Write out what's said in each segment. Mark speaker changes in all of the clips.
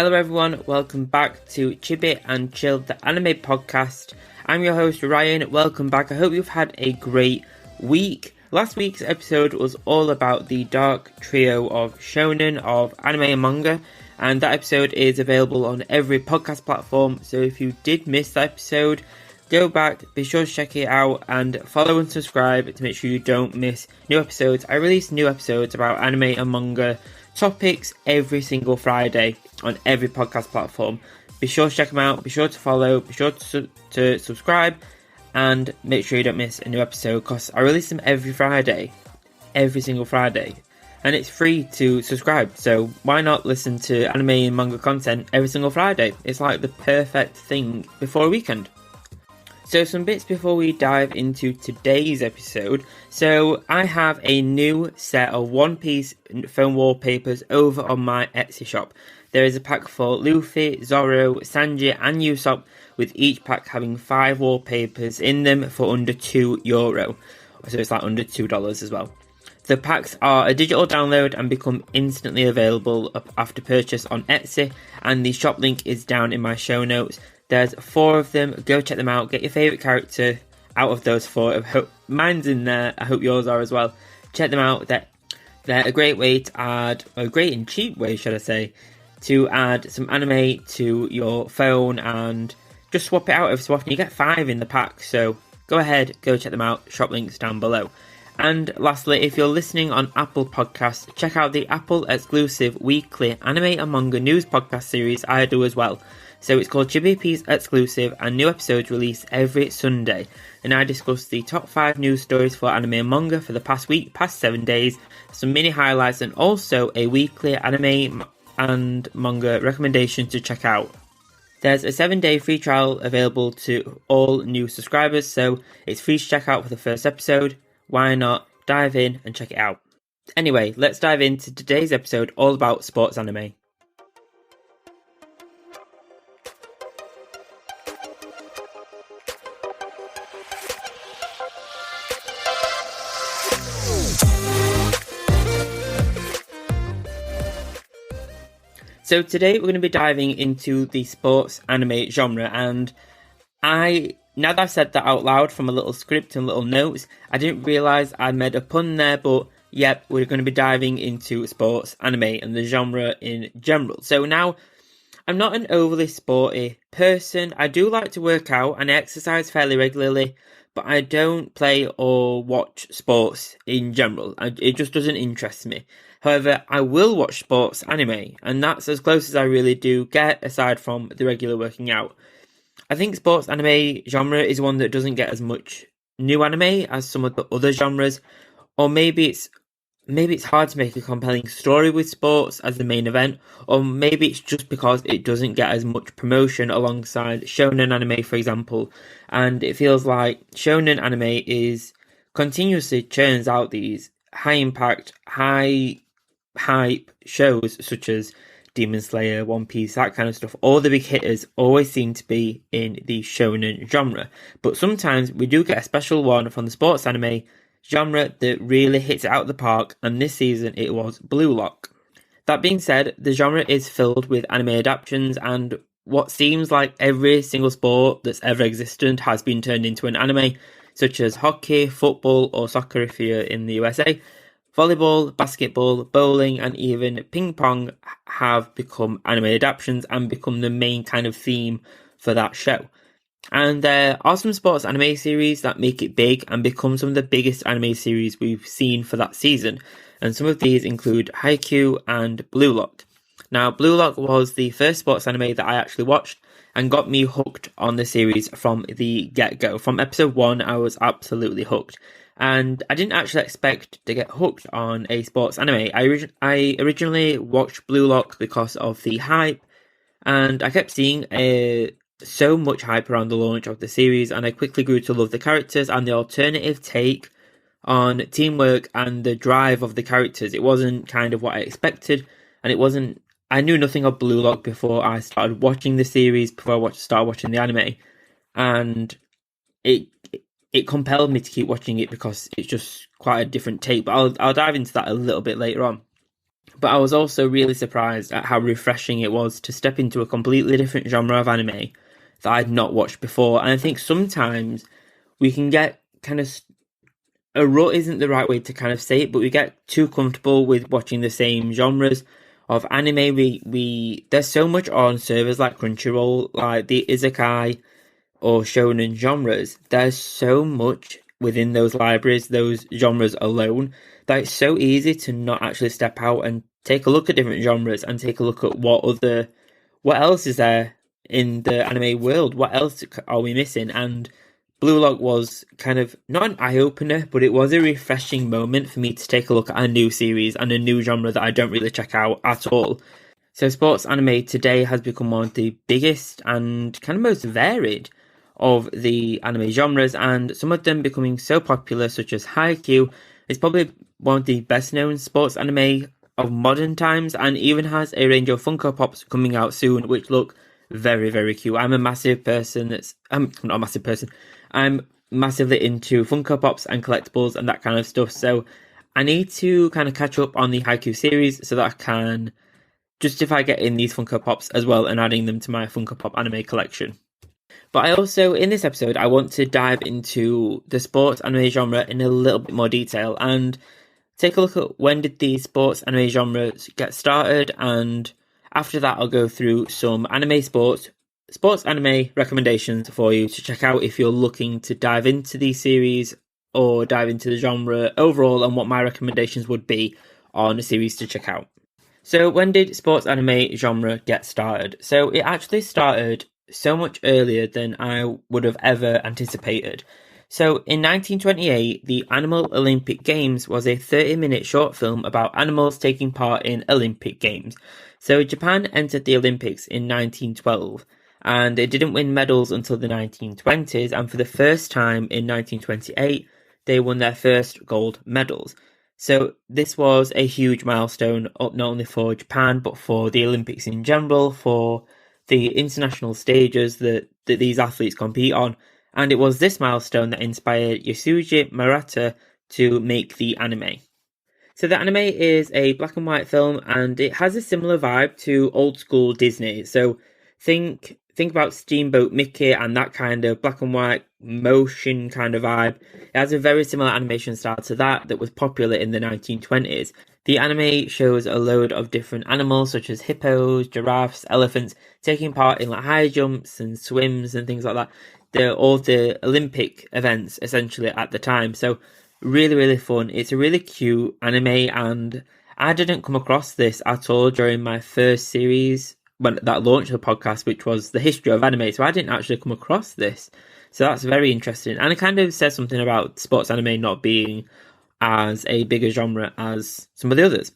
Speaker 1: Hello everyone, welcome back to Chibi and Chill, the anime podcast. I'm your host Ryan, welcome back. I hope you've had a great week. Last week's episode was all about the dark trio of shonen, of anime and manga, and that episode is available on every podcast platform, so if you did miss that episode, go back, be sure to check it out, and follow and subscribe to make sure you don't miss new episodes. I release new episodes about anime and manga topics every single Friday on every podcast platform. Be sure to check them out, be sure to follow, be sure to subscribe, and make sure you don't miss a new episode, because I release them every single Friday, and it's free to subscribe, so why not listen to anime and manga content every single Friday? It's like the perfect thing before a weekend. So some bits before we dive into today's episode. So I have a new set of One Piece phone wallpapers over on my Etsy shop. There is a pack for Luffy, Zoro, Sanji and Usopp, with each pack having 5 wallpapers in them for under €2. So it's like under $2 as well. The packs are a digital download and become instantly available after purchase on Etsy, and the shop link is down in my show notes. There's 4 of them, go check them out, get your favourite character out of those 4. Mine's in there, I hope yours are as well. Check them out, they're a great way to add, a great and cheap way should I say, to add some anime to your phone and just swap it out every so often. You get 5 in the pack, so go ahead, go check them out, shop links down below. And lastly, if you're listening on Apple Podcasts, check out the Apple exclusive weekly anime and manga news podcast series I do as well. So it's called Chibi Exclusive, and new episodes release every Sunday. And I discuss the top 5 news stories for anime and manga for the past 7 days, some mini highlights, and also a weekly anime and manga recommendation to check out. There's a 7-day free trial available to all new subscribers, so it's free to check out for the first episode. Why not dive in and check it out? Anyway, let's dive into today's episode all about sports anime. So today we're going to be diving into the sports anime genre, and now that I've said that out loud from a little script and little notes, I didn't realise I made a pun there, but yep, we're going to be diving into sports anime and the genre in general. So now, I'm not an overly sporty person. I do like to work out and I exercise fairly regularly, but I don't play or watch sports in general. It just doesn't interest me. However, I will watch sports anime, and that's as close as I really do get aside from the regular working out. I think sports anime genre is one that doesn't get as much new anime as some of the other genres, or maybe it's hard to make a compelling story with sports as the main event, or maybe it's just because it doesn't get as much promotion alongside shonen anime, for example, and it feels like shonen anime is continuously churns out these high impact, high hype shows such as Demon Slayer, One Piece, that kind of stuff. All the big hitters always seem to be in the shonen genre, but sometimes we do get a special one from the sports anime genre that really hits it out of the park, and this season it was Blue Lock. That being said, the genre is filled with anime adaptations, and what seems like every single sport that's ever existed has been turned into an anime, such as hockey, football or soccer if you're in the USA. Volleyball, basketball, bowling and even ping pong have become anime adaptations and become the main kind of theme for that show. And there are some sports anime series that make it big and become some of the biggest anime series we've seen for that season. And some of these include Haikyuu and Blue Lock. Now, Blue Lock was the first sports anime that I actually watched and got me hooked on the series from the get-go. From episode 1, I was absolutely hooked. And I didn't actually expect to get hooked on a sports anime. I originally watched Blue Lock because of the hype, and I kept seeing so much hype around the launch of the series, and I quickly grew to love the characters and the alternative take on teamwork and the drive of the characters. It wasn't kind of what I expected, and I knew nothing of Blue Lock before I started watching the series, before I started watching the anime, and it compelled me to keep watching it because it's just quite a different take, but I'll dive into that a little bit later on. But I was also really surprised at how refreshing it was to step into a completely different genre of anime that I'd not watched before. And I think sometimes we can get kind of a rut isn't the right way to kind of say it, but we get too comfortable with watching the same genres of anime. We there's so much on servers like Crunchyroll, like the isekai or shonen genres. There's so much within those libraries, those genres alone, that it's so easy to not actually step out and take a look at different genres and take a look at what else is there in the anime world? What else are we missing? And Blue Lock was kind of not an eye opener, but it was a refreshing moment for me to take a look at a new series and a new genre that I don't really check out at all. So, sports anime today has become one of the biggest and kind of most varied of the anime genres, and some of them becoming so popular, such as Haikyuu, is probably one of the best known sports anime of modern times, and even has a range of Funko Pops coming out soon, which look very, very cute. I'm a massive person I'm not a massive person, I'm massively into Funko Pops and collectibles and that kind of stuff, so I need to kind of catch up on the Haikyuu series so that I can justify getting these Funko Pops as well and adding them to my Funko Pop anime collection. But I also, in this episode, I want to dive into the sports anime genre in a little bit more detail and take a look at when did the sports anime genres get started, and after that I'll go through some sports anime recommendations for you to check out if you're looking to dive into these series or dive into the genre overall, and what my recommendations would be on a series to check out. So when did sports anime genre get started? So it actually started so much earlier than I would have ever anticipated. So in 1928, the Animal Olympic Games was a 30-minute short film about animals taking part in Olympic Games. So Japan entered the Olympics in 1912, and it didn't win medals until the 1920s, and for the first time in 1928, they won their first gold medals. So this was a huge milestone, not only for Japan, but for the Olympics in general, for the international stages that these athletes compete on. And it was this milestone that inspired Yasuji Murata to make the anime. So the anime is a black and white film, and it has a similar vibe to old school Disney. So think about Steamboat Mickey and that kind of black and white motion kind of vibe. It has a very similar animation style to that was popular in the 1920s. The anime shows a load of different animals such as hippos, giraffes, elephants taking part in like high jumps and swims and things like that. They're all the Olympic events essentially at the time. So really, really fun. It's a really cute anime, and I didn't come across this at all during my first series when that launched the podcast, which was the history of anime. So I didn't actually come across this. So that's very interesting. And it kind of says something about sports anime not being as a bigger genre as some of the others.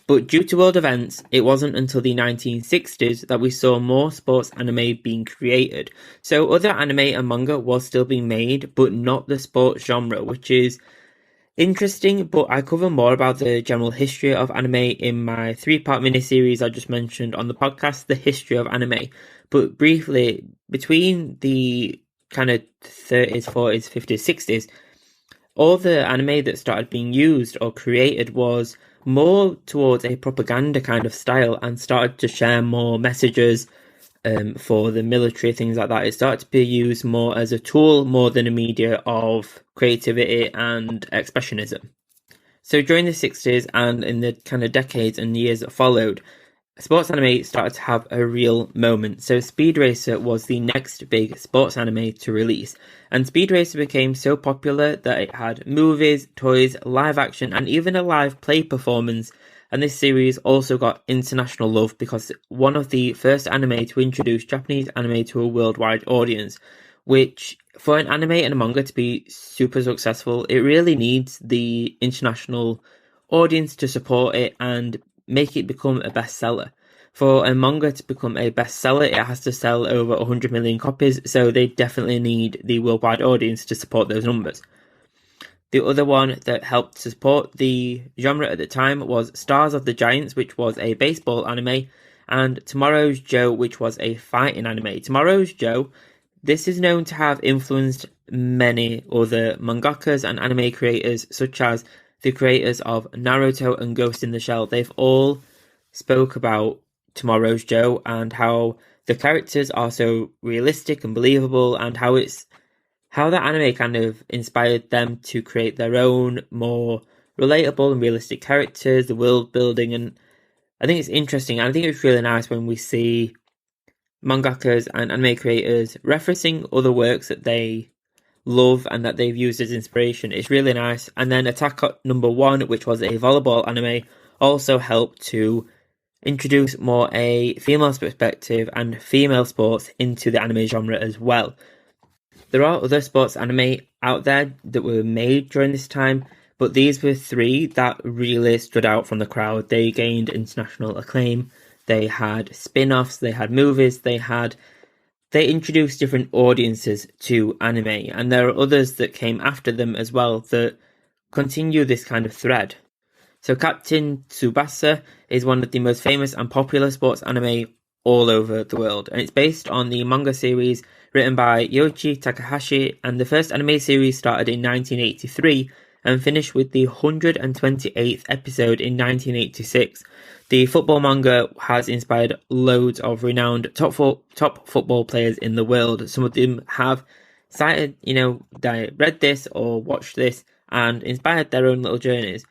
Speaker 1: But due to world events, it wasn't until the 1960s that we saw more sports anime being created. So other anime and manga was still being made, but not the sports genre, which is interesting. But I cover more about the general history of anime in my 3-part miniseries I just mentioned on the podcast, The History of Anime. But briefly, between the kind of 30s, 40s, 50s, 60s, all the anime that started being used or created was more towards a propaganda kind of style and started to share more messages for the military, things like that. It started to be used more as a tool more than a media of creativity and expressionism. So during the 60s and in the kind of decades and years that followed, sports anime started to have a real moment. So Speed Racer was the next big sports anime to release. And Speed Racer became so popular that it had movies, toys, live action, and even a live play performance. And this series also got international love because one of the first anime to introduce Japanese anime to a worldwide audience, which for an anime and a manga to be super successful, it really needs the international audience to support it and make it become a bestseller. For a manga to become a bestseller, it has to sell over 100 million copies, so they definitely need the worldwide audience to support those numbers. The other one that helped to support the genre at the time was Stars of the Giants, which was a baseball anime, and Tomorrow's Joe, which was a fighting anime. Tomorrow's Joe, this is known to have influenced many other mangakas and anime creators, such as the creators of Naruto and Ghost in the Shell, they've all spoke about Tomorrow's Joe and how the characters are so realistic and believable, and how that anime kind of inspired them to create their own more relatable and realistic characters, the world building, and I think it's interesting. And I think it's really nice when we see mangakas and anime creators referencing other works that they love and that they've used as inspiration. It's really nice. And then Attack number 1, which was a volleyball anime, also helped to introduce more a female perspective and female sports into the anime genre as well. There are other sports anime out there that were made during this time, but these were 3 that really stood out from the crowd. They gained international acclaim. They had spin-offs, they had movies, they introduced different audiences to anime, and there are others that came after them as well that continue this kind of thread. So Captain Tsubasa is one of the most famous and popular sports anime all over the world, and it's based on the manga series written by Yoichi Takahashi, and the first anime series started in 1983 and finished with the 128th episode in 1986. The football manga has inspired loads of renowned top football players in the world. Some of them have cited, they read this or watched this and inspired their own little journeys.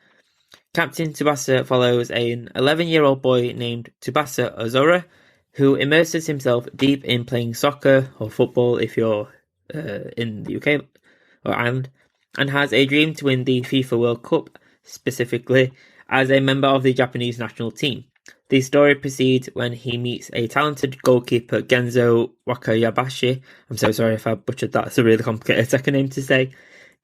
Speaker 1: Captain Tsubasa follows an 11-year-old boy named Tsubasa Ozora, who immerses himself deep in playing soccer or football if you're in the UK or Ireland, and has a dream to win the FIFA World Cup, specifically as a member of the Japanese national team. The story proceeds when he meets a talented goalkeeper, Genzo Wakayabashi. I'm so sorry if I butchered that, it's a really complicated second name to say.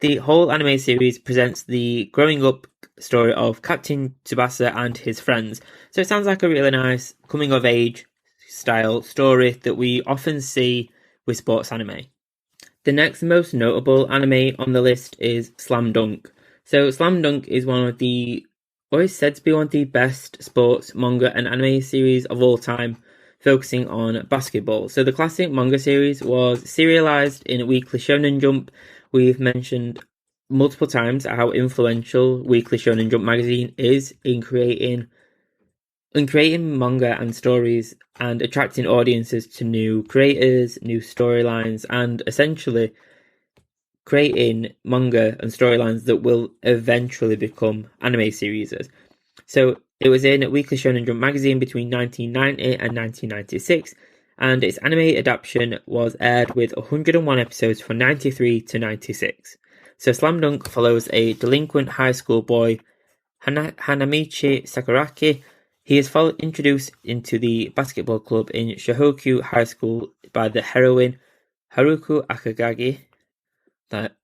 Speaker 1: The whole anime series presents the growing up story of Captain Tsubasa and his friends. So it sounds like a really nice coming of age style story that we often see with sports anime. The next most notable anime on the list is Slam Dunk. So Slam Dunk is always said to be one of the best sports manga and anime series of all time, focusing on basketball. So the classic manga series was serialized in Weekly Shonen Jump. We've mentioned multiple times how influential Weekly Shonen Jump magazine is in creating manga and stories and attracting audiences to new creators, new storylines, and essentially creating manga and storylines that will eventually become anime series. So it was in Weekly Shonen Jump magazine between 1990 and 1996, and its anime adaptation was aired with 101 episodes from 93 to 96. So Slam Dunk follows a delinquent high school boy, Hanamichi Sakuraki. He is introduced into the basketball club in Shohoku High School by the heroine Haruko Akagagi.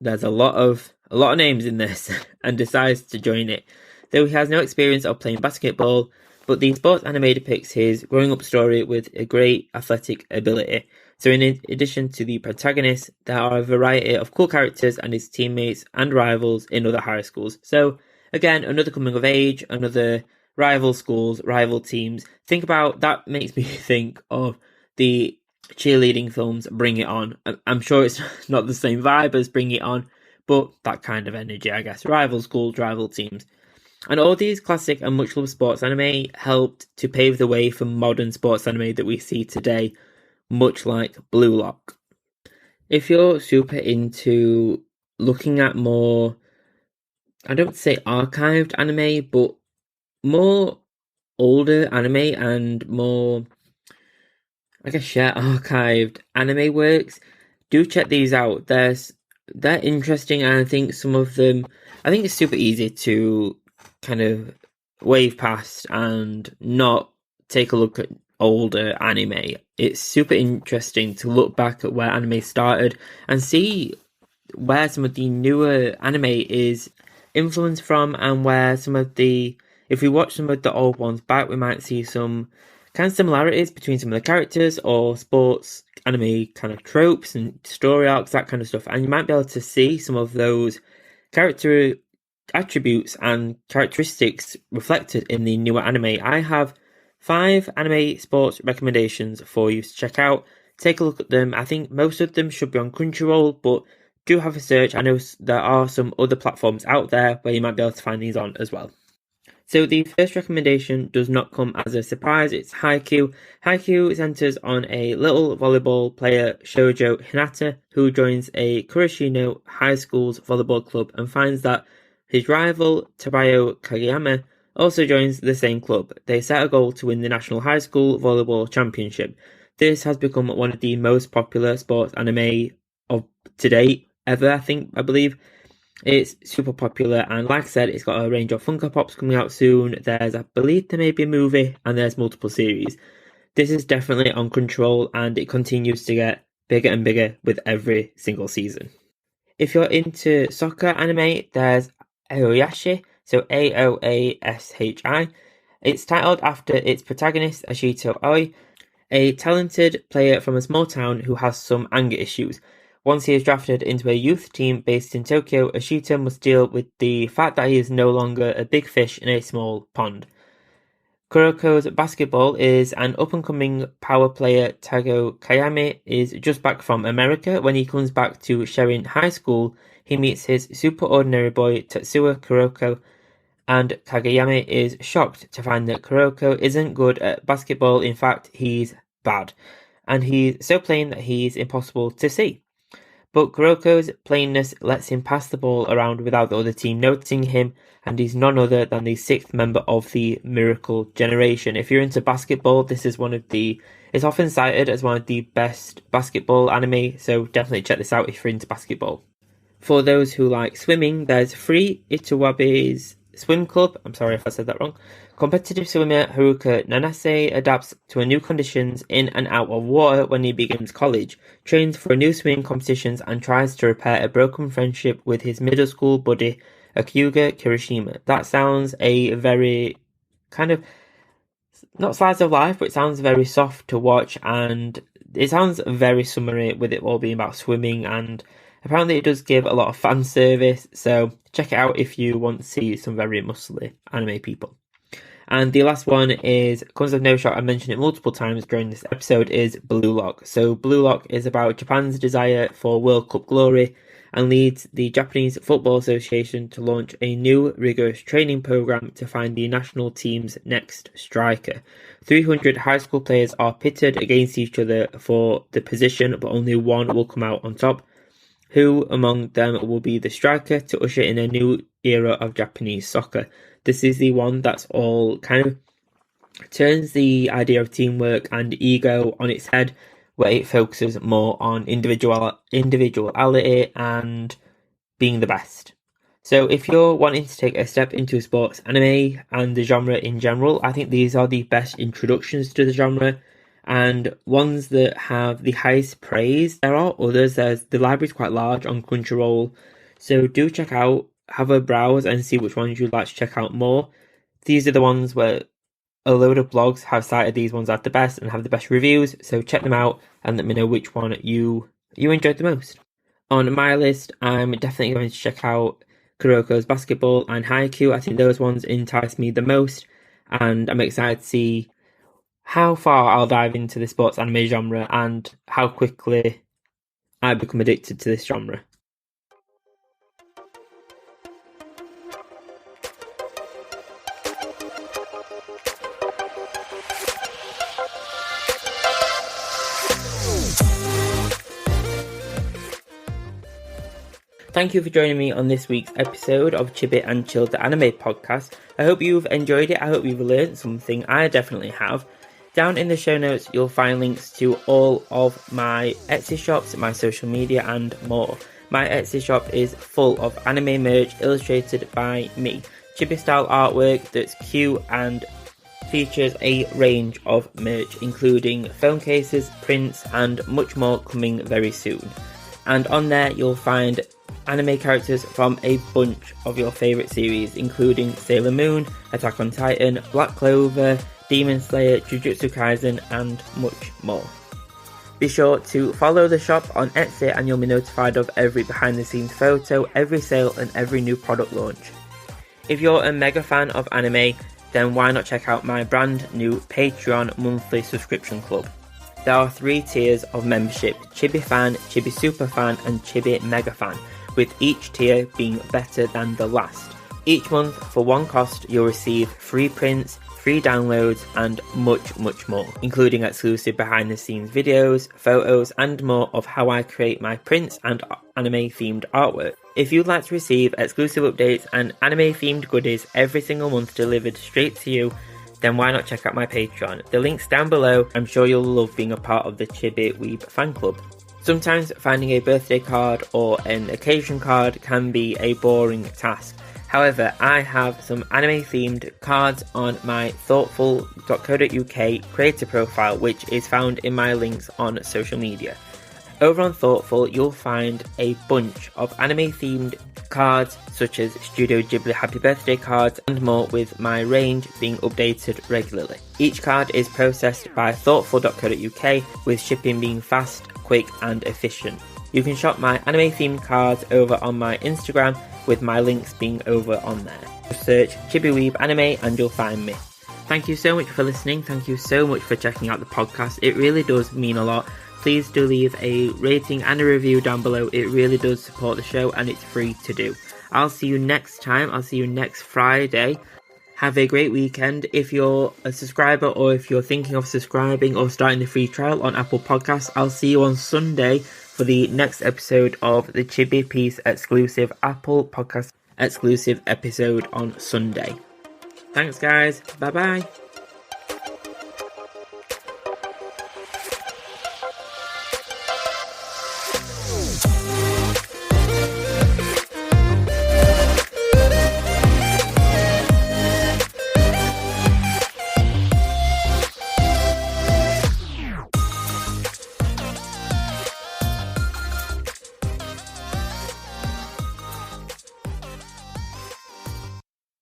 Speaker 1: There's a lot of names in this, and decides to join it. Though he has no experience of playing basketball, but the sports anime depicts his growing up story with a great athletic ability. So in addition to the protagonist, there are a variety of cool characters and his teammates and rivals in other high schools. So again, another coming of age, another rival schools, rival teams. Think about that, makes me think of the cheerleading films Bring It On. I'm sure it's not the same vibe as Bring It On, but that kind of energy, I guess. Rival schools, rival teams. And all these classic and much loved sports anime helped to pave the way for modern sports anime that we see today, much like Blue Lock. If you're super into looking at more, I don't say archived anime, but more older anime and more, I guess, archived anime works, do check these out. They're interesting, and I think some of them, I think it's super easy to kind of wave past and not take a look at older anime. It's super interesting to look back at where anime started and see where some of the newer anime is influenced from, and where if we watch some of the old ones back, we might see some kind of similarities between some of the characters or sports anime kind of tropes and story arcs, that kind of stuff. And you might be able to see some of those character attributes and characteristics reflected in the newer anime. I have 5 anime sports recommendations for you to check out. Take a look at them. I think most of them should be on Crunchyroll, but do have a search. I know there are some other platforms out there where you might be able to find these on as well. So the first recommendation does not come as a surprise, it's Haikyuu. Haikyuu centers on a little volleyball player, Shoujo Hinata, who joins a Kurashino High School's volleyball club and finds that his rival, Tabayo Kageyama, also joins the same club. They set a goal to win the National High School Volleyball Championship. This has become one of the most popular sports anime of to date ever, I believe. It's super popular, and like I said, it's got a range of Funko Pops coming out soon. I believe there may be a movie, and there's multiple series. This is definitely on control, and it continues to get bigger and bigger with every single season. If you're into soccer anime, there's Aoyashi, so Aoashi. It's titled after its protagonist, Ashito Oi, a talented player from a small town who has some anger issues. Once he is drafted into a youth team based in Tokyo, Ashita must deal with the fact that he is no longer a big fish in a small pond. Kuroko's basketball is an up-and-coming power player. Tago Kayame is just back from America. When he comes back to Sherin High School, he meets his super ordinary boy Tetsuya Kuroko, and Kageyama is shocked to find that Kuroko isn't good at basketball. In fact, he's bad, and he's so plain that he's impossible to see. But Kuroko's plainness lets him pass the ball around without the other team noticing him, and he's none other than the sixth member of the Miracle Generation. If you're into basketball, this is it's often cited as one of the best basketball anime, so definitely check this out if you're into basketball. For those who like swimming, there's Free Itawabe's Swim Club. I'm sorry if I said that wrong. Competitive swimmer Haruka Nanase adapts to new conditions in and out of water when he begins college, trains for new swimming competitions, and tries to repair a broken friendship with his middle school buddy, Akyuga Kirishima. That sounds a very kind of, not slice of life, but it sounds very soft to watch, and it sounds very summery with it all being about swimming, and apparently it does give a lot of fan service, so check it out if you want to see some very muscly anime people. And the last one comes with no shot. I mentioned it multiple times during this episode, is Blue Lock. So Blue Lock is about Japan's desire for World Cup glory and leads the Japanese Football Association to launch a new rigorous training program to find the national team's next striker. 300 high school players are pitted against each other for the position, but only one will come out on top. Who among them will be the striker to usher in a new era of Japanese soccer? This is the one that's all kind of turns the idea of teamwork and ego on its head, where it focuses more on individuality and being the best. So if you're wanting to take a step into sports anime and the genre in general, I think these are the best introductions to the genre and ones that have the highest praise. There are others. The library's quite large on Crunchyroll, so do check out, have a browse and see which ones you'd like to check out more. These are the ones where a load of blogs have cited these ones as the best and have the best reviews, so check them out and let me know which one you enjoyed the most. On my list, I'm definitely going to check out Kuroko's basketball and Haikyuu. I think those ones entice me the most, and I'm excited to see how far I'll dive into the sports anime genre and how quickly I become addicted to this genre. Thank you for joining me on this week's episode of Chibi and Chill the Anime podcast. I hope you've enjoyed it. I hope you've learned something. I definitely have. Down in the show notes, you'll find links to all of my Etsy shops, my social media, and more. My Etsy shop is full of anime merch illustrated by me. Chibi style artwork that's cute and features a range of merch, including phone cases, prints, and much more coming very soon. And on there, you'll find anime characters from a bunch of your favourite series, including Sailor Moon, Attack on Titan, Black Clover, Demon Slayer, Jujutsu Kaisen, and much more. Be sure to follow the shop on Etsy and you'll be notified of every behind the scenes photo, every sale, and every new product launch. If you're a mega fan of anime, then why not check out my brand new Patreon monthly subscription club. There are 3 tiers of membership: Chibi Fan, Chibi Super Fan and Chibi Mega Fan, with each tier being better than the last. Each month, for one cost, you'll receive free prints, free downloads and much more, including exclusive behind the scenes videos, photos and more of how I create my prints and anime themed artwork. If you'd like to receive exclusive updates and anime themed goodies every single month delivered straight to you, then why not check out my Patreon? The link's down below. I'm sure you'll love being a part of the Chibi Weeb fan club. Sometimes finding a birthday card or an occasion card can be a boring task. However, I have some anime themed cards on my Thortful.co.uk creator profile, which is found in my links on social media. Over on Thortful, you'll find a bunch of anime themed cards such as Studio Ghibli happy birthday cards and more, with my range being updated regularly. Each card is processed by Thortful.co.uk, with shipping being fast, quick and efficient. You can shop my anime themed cards over on my Instagram, with my links being over on there. Just search Chibi Weeb Anime and you'll find me. Thank you so much for listening. Thank you so much for checking out the podcast. It really does mean a lot. Please do leave a rating and a review down below. It really does support the show and it's free to do. I'll see you next time. I'll see you next Friday. Have a great weekend. If you're a subscriber or if you're thinking of subscribing or starting the free trial on Apple Podcasts, I'll see you on Sunday for the next episode of the Chibi Piece exclusive Apple Podcast exclusive episode on Sunday. Thanks guys. Bye bye.